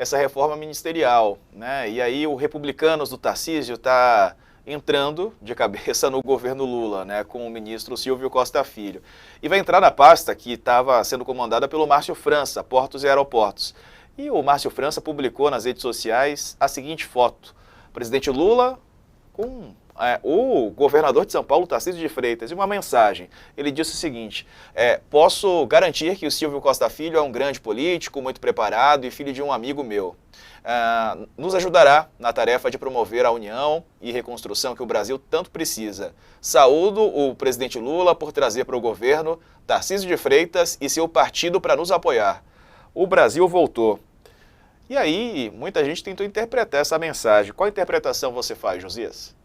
essa reforma ministerial, né? E aí o Republicanos do Tarcísio está entrando de cabeça no governo Lula, né, com o ministro Silvio Costa Filho. E vai entrar na pasta que estava sendo comandada pelo Márcio França, Portos e Aeroportos. E o Márcio França publicou nas redes sociais a seguinte foto: presidente Lula com o governador de São Paulo, Tarcísio de Freitas, e uma mensagem. Ele disse o seguinte: posso garantir que o Silvio Costa Filho é um grande político, muito preparado e filho de um amigo meu. Nos ajudará na tarefa de promover a união e reconstrução que o Brasil tanto precisa. Saúdo o presidente Lula por trazer para o governo Tarcísio de Freitas e seu partido para nos apoiar. O Brasil voltou. E aí, muita gente tentou interpretar essa mensagem. Qual interpretação você faz, Josias?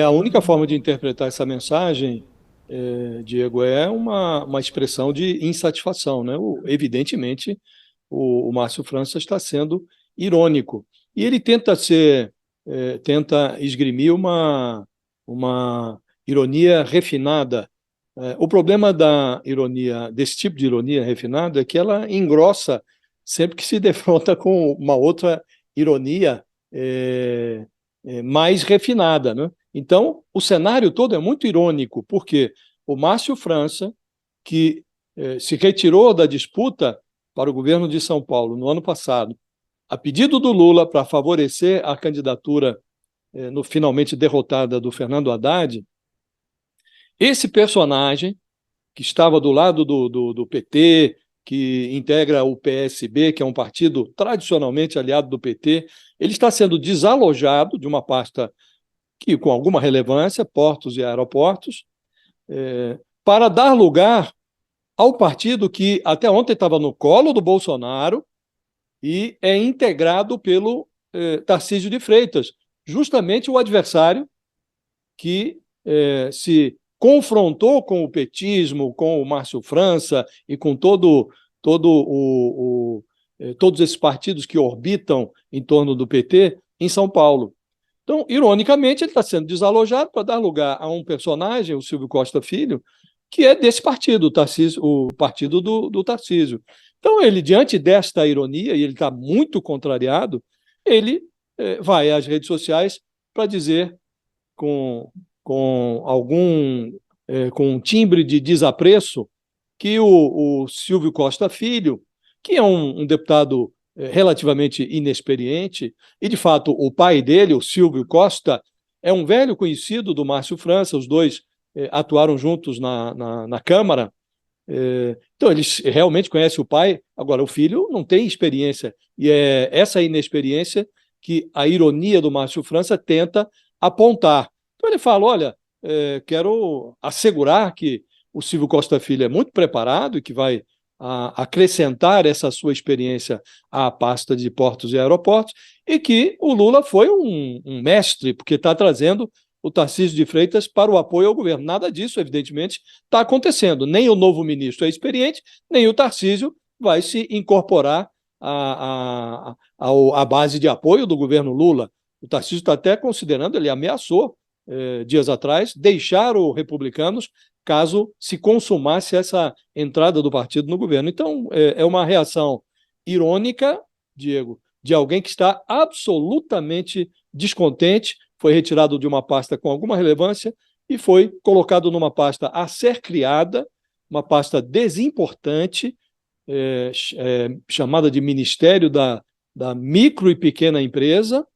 A única forma de interpretar essa mensagem, Diego, é uma expressão de insatisfação, né? Evidentemente, o Márcio França está sendo irônico. E ele tenta esgrimir uma ironia refinada. O problema da ironia, desse tipo de ironia refinada, é que ela engrossa sempre que se defronta com uma outra ironia mais refinada, né? Então, o cenário todo é muito irônico, porque o Márcio França, que se retirou da disputa para o governo de São Paulo no ano passado, a pedido do Lula para favorecer a candidatura finalmente derrotada do Fernando Haddad, esse personagem, que estava do lado do PT, que integra o PSB, que é um partido tradicionalmente aliado do PT, ele está sendo desalojado de uma pasta que, com alguma relevância, Portos e Aeroportos, para dar lugar ao partido que até ontem estava no colo do Bolsonaro e é integrado pelo Tarcísio de Freitas, justamente o adversário que se confrontou com o petismo, com o Márcio França e com todos esses partidos que orbitam em torno do PT em São Paulo. Então, ironicamente, ele está sendo desalojado para dar lugar a um personagem, o Silvio Costa Filho, que é desse partido, o partido do Tarcísio. Então, ele, diante desta ironia, e ele está muito contrariado, ele vai às redes sociais para dizer com com um timbre de desapreço que o Silvio Costa Filho, que é um deputado relativamente inexperiente, e de fato o pai dele, o Silvio Costa, é um velho conhecido do Márcio França, os dois atuaram juntos na Câmara, então eles realmente conhecem o pai, agora o filho não tem experiência, e é essa inexperiência que a ironia do Márcio França tenta apontar. Então ele fala, olha, quero assegurar que o Silvio Costa Filho é muito preparado e que vai acrescentar essa sua experiência à pasta de portos e aeroportos, e que o Lula foi um mestre, porque está trazendo o Tarcísio de Freitas para o apoio ao governo. Nada disso, evidentemente, está acontecendo. Nem o novo ministro é experiente, nem o Tarcísio vai se incorporar à base de apoio do governo Lula. O Tarcísio está até considerando, ele ameaçou dias atrás, deixar os republicanos caso se consumasse essa entrada do partido no governo. Então, é uma reação irônica, Diego, de alguém que está absolutamente descontente, foi retirado de uma pasta com alguma relevância e foi colocado numa pasta a ser criada, uma pasta desimportante, chamada de Ministério da Micro e Pequena Empresa,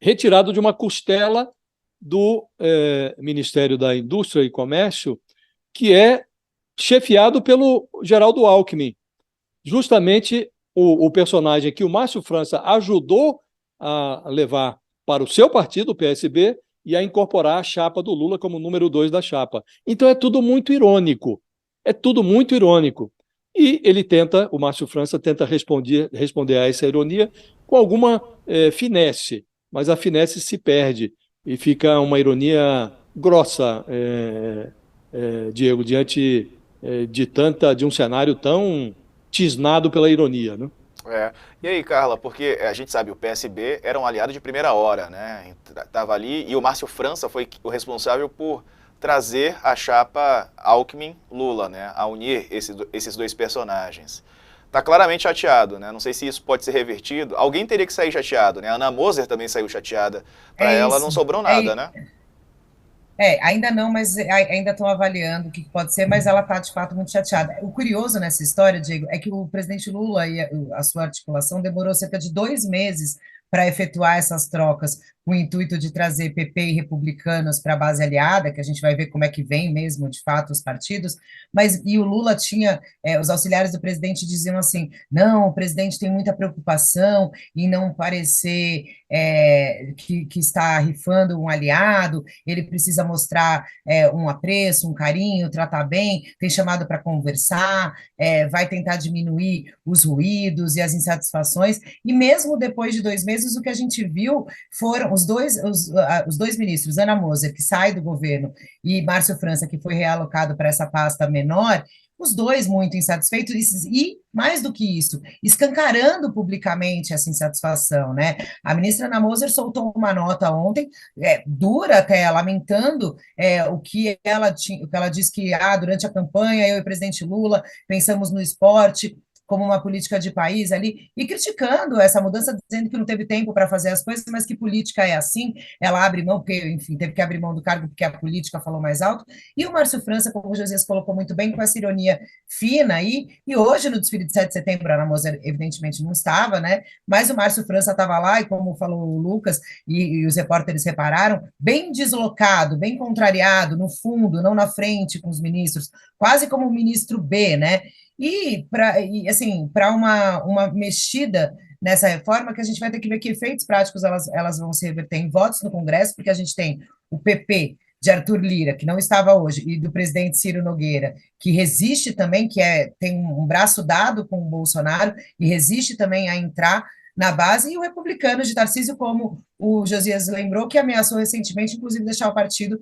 retirado de uma costela do Ministério da Indústria e Comércio, que é chefiado pelo Geraldo Alckmin. Justamente o personagem que o Márcio França ajudou a levar para o seu partido, o PSB, e a incorporar a chapa do Lula como número 2 da chapa. Então é tudo muito irônico. É tudo muito irônico. E o Márcio França tenta responder a essa ironia com alguma finesse, mas a finesse se perde e fica uma ironia grossa, Diego, diante de um cenário tão tisnado pela ironia, né? E aí, Carla, porque a gente sabe, o PSB era um aliado de primeira hora, né? Tava ali e o Márcio França foi o responsável por trazer a chapa Alckmin-Lula, né? A unir esses dois personagens. Está claramente chateado, né? Não sei se isso pode ser revertido. Alguém teria que sair chateado, né? A Ana Moser também saiu chateada. Para É ela não isso. sobrou nada, né? Ainda não, mas ainda estão avaliando o que pode ser, mas ela está, de fato, muito chateada. O curioso nessa história, Diego, é que o presidente Lula e a sua articulação demorou cerca de 2 meses para efetuar essas trocas, com o intuito de trazer PP e republicanos para a base aliada, que a gente vai ver como é que vem mesmo, de fato, os partidos, e o Lula tinha, os auxiliares do presidente diziam assim, não, o presidente tem muita preocupação em não parecer que está rifando um aliado, ele precisa mostrar um apreço, um carinho, tratar bem, tem chamado para conversar, vai tentar diminuir os ruídos e as insatisfações, e mesmo depois de 2 meses, o que a gente viu foram os dois ministros, Ana Moser, que sai do governo, e Márcio França, que foi realocado para essa pasta menor, os dois muito insatisfeitos e, mais do que isso, escancarando publicamente essa insatisfação, né? A ministra Ana Moser soltou uma nota ontem, dura até, lamentando o que ela disse que durante a campanha, eu e o presidente Lula pensamos no esporte como uma política de país ali, e criticando essa mudança, dizendo que não teve tempo para fazer as coisas, mas que política é assim, ela abre mão, porque, enfim, teve que abrir mão do cargo porque a política falou mais alto, e o Márcio França, como o Josias colocou muito bem, com essa ironia fina aí, e hoje no desfile de 7 de setembro, a Ana Moser evidentemente não estava, né, mas o Márcio França estava lá, e como falou o Lucas, e os repórteres repararam, bem deslocado, bem contrariado, no fundo, não na frente com os ministros, quase como o ministro B, né, assim, para uma mexida nessa reforma, que a gente vai ter que ver que efeitos práticos elas vão se reverter em votos no Congresso, porque a gente tem o PP de Arthur Lira, que não estava hoje, e do presidente Ciro Nogueira, que resiste também, tem um braço dado com o Bolsonaro, e resiste também a entrar na base, e o republicano de Tarcísio, como o Josias lembrou, que ameaçou recentemente, inclusive, deixar o partido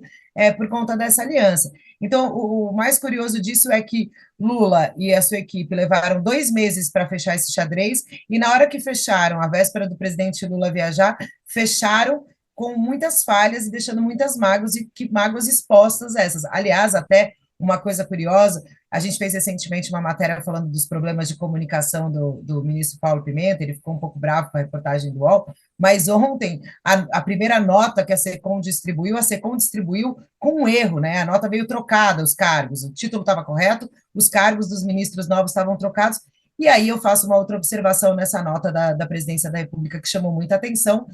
por conta dessa aliança. Então, o mais curioso disso é que Lula e a sua equipe levaram 2 meses para fechar esse xadrez, e na hora que fecharam, a véspera do presidente Lula viajar, fecharam com muitas falhas e deixando muitas mágoas, e que mágoas expostas essas. Aliás, até uma coisa curiosa, a gente fez recentemente uma matéria falando dos problemas de comunicação do ministro Paulo Pimenta, ele ficou um pouco bravo com a reportagem do UOL, mas ontem, a primeira nota que a SECOM distribuiu com um erro, né? A nota veio trocada, os cargos, o título estava correto, os cargos dos ministros novos estavam trocados, e aí eu faço uma outra observação nessa nota da Presidência da República que chamou muita atenção.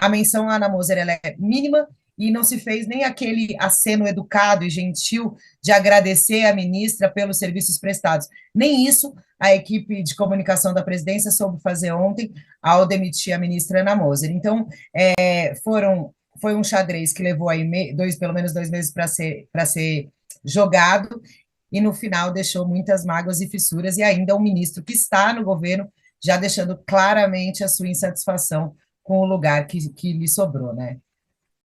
A menção à Ana Moser ela é mínima, e não se fez nem aquele aceno educado e gentil de agradecer à ministra pelos serviços prestados. Nem isso a equipe de comunicação da presidência soube fazer ontem ao demitir a ministra Ana Moser. Então, foi um xadrez que levou aí pelo menos 2 meses para ser jogado, e no final deixou muitas mágoas e fissuras, e ainda um ministro que está no governo já deixando claramente a sua insatisfação com o lugar que lhe sobrou, né?